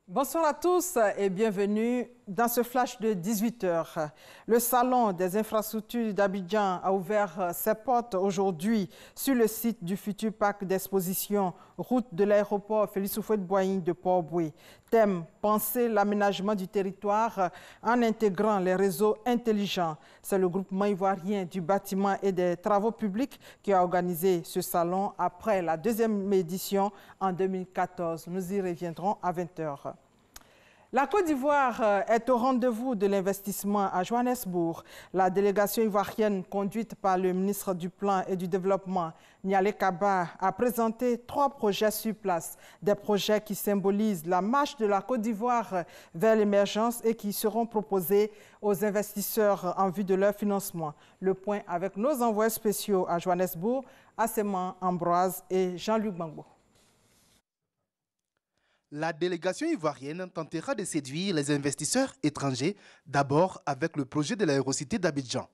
Bonsoir à tous et bienvenue dans ce flash de 18 h. Le Salon des infrastructures d'Abidjan a ouvert ses portes aujourd'hui sur le site du futur parc d'exposition route de l'aéroport Félix Houphouët-Boigny de Port-Boué. Thème: penser l'aménagement du territoire en intégrant les réseaux intelligents. C'est le groupement ivoirien du bâtiment et des travaux publics qui a organisé ce salon après la deuxième édition en 2014. Nous y reviendrons à 20 h. La Côte d'Ivoire est au rendez-vous de l'investissement à Johannesburg. La délégation ivoirienne, conduite par le ministre du Plan et du Développement, Nialé Kaba, a présenté 3 projets sur place. Des projets qui symbolisent la marche de la Côte d'Ivoire vers l'émergence et qui seront proposés aux investisseurs en vue de leur financement. Le point avec nos envoyés spéciaux à Johannesburg, Asseman Ambroise et Jean-Luc Gbangbo. La délégation ivoirienne tentera de séduire les investisseurs étrangers, d'abord avec le projet de l'aérocité d'Abidjan.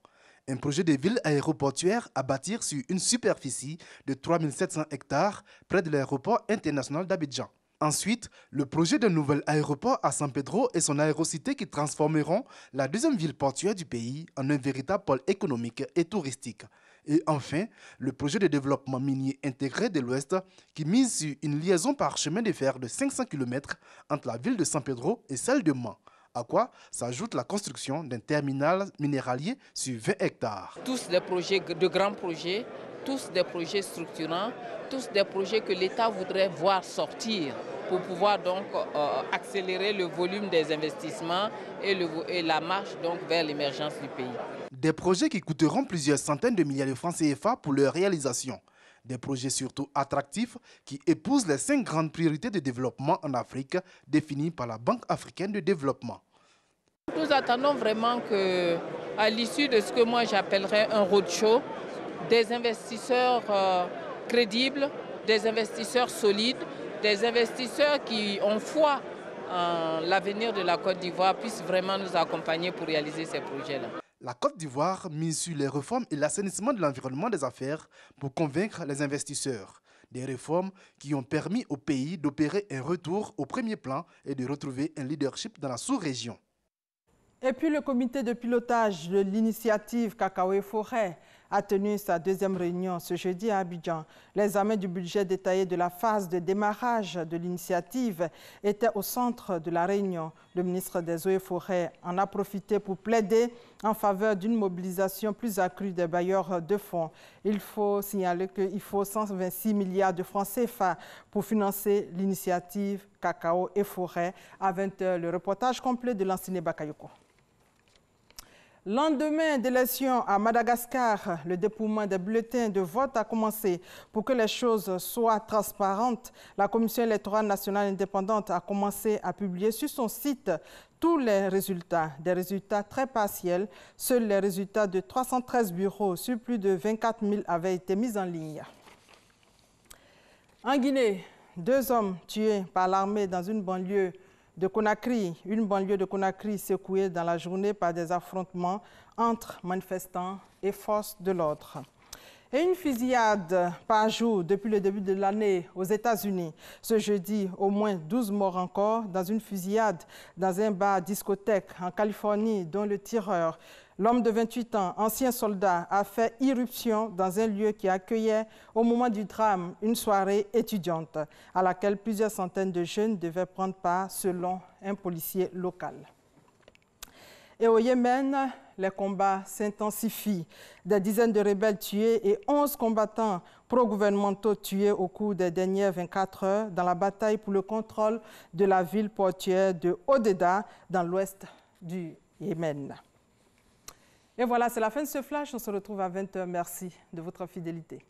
Un projet de ville aéroportuaire à bâtir sur une superficie de 3700 hectares près de l'aéroport international d'Abidjan. Ensuite, le projet d'un nouvel aéroport à San Pedro et son aérocité qui transformeront la deuxième ville portuaire du pays en un véritable pôle économique et touristique. Et enfin, le projet de développement minier intégré de l'Ouest qui mise sur une liaison par chemin de fer de 500 km entre la ville de San Pedro et celle de Mans, à quoi s'ajoute la construction d'un terminal minéralier sur 20 hectares. Tous des projets, de grands projets, tous des projets structurants, tous des projets que l'État voudrait voir sortir pour pouvoir donc accélérer le volume des investissements et la marche donc vers l'émergence du pays. Des projets qui coûteront plusieurs centaines de milliards de francs CFA pour leur réalisation. Des projets surtout attractifs qui épousent les 5 grandes priorités de développement en Afrique définies par la Banque africaine de développement. Nous attendons vraiment qu'à l'issue de ce que moi j'appellerais un roadshow, des investisseurs crédibles, des investisseurs solides, des investisseurs qui ont foi en l'avenir de la Côte d'Ivoire puissent vraiment nous accompagner pour réaliser ces projets-là. La Côte d'Ivoire mise sur les réformes et l'assainissement de l'environnement des affaires pour convaincre les investisseurs. Des réformes qui ont permis au pays d'opérer un retour au premier plan et de retrouver un leadership dans la sous-région. Et puis le comité de pilotage de l'initiative Cacao et Forêt a tenu sa deuxième réunion ce jeudi à Abidjan. L'examen du budget détaillé de la phase de démarrage de l'initiative était au centre de la réunion. Le ministre des Eaux et Forêts en a profité pour plaider en faveur d'une mobilisation plus accrue des bailleurs de fonds. Il faut signaler qu'il faut 126 milliards de francs CFA pour financer l'initiative Cacao et Forêt. À 20 h, le reportage complet de Lansine Bakayoko. Lendemain d'élection à Madagascar, le dépouillement des bulletins de vote a commencé. Pour que les choses soient transparentes, la Commission électorale nationale indépendante a commencé à publier sur son site tous les résultats, des résultats très partiels. Seuls les résultats de 313 bureaux sur plus de 24 000 avaient été mis en ligne. En Guinée, 2 hommes tués par l'armée dans une banlieue de Conakry, une banlieue de Conakry secouée dans la journée par des affrontements entre manifestants et forces de l'ordre. Et une fusillade par jour depuis le début de l'année aux États-Unis. Ce jeudi, au moins 12 morts encore dans une fusillade dans un bar-discothèque en Californie dont le tireur, l'homme de 28 ans, ancien soldat, a fait irruption dans un lieu qui accueillait au moment du drame une soirée étudiante à laquelle plusieurs centaines de jeunes devaient prendre part selon un policier local. Et au Yémen, les combats s'intensifient. Des dizaines de rebelles tués et 11 combattants pro-gouvernementaux tués au cours des dernières 24 heures dans la bataille pour le contrôle de la ville portuaire de Hodeidah dans l'ouest du Yémen. Et voilà, c'est la fin de ce flash. On se retrouve à 20 h. Merci de votre fidélité.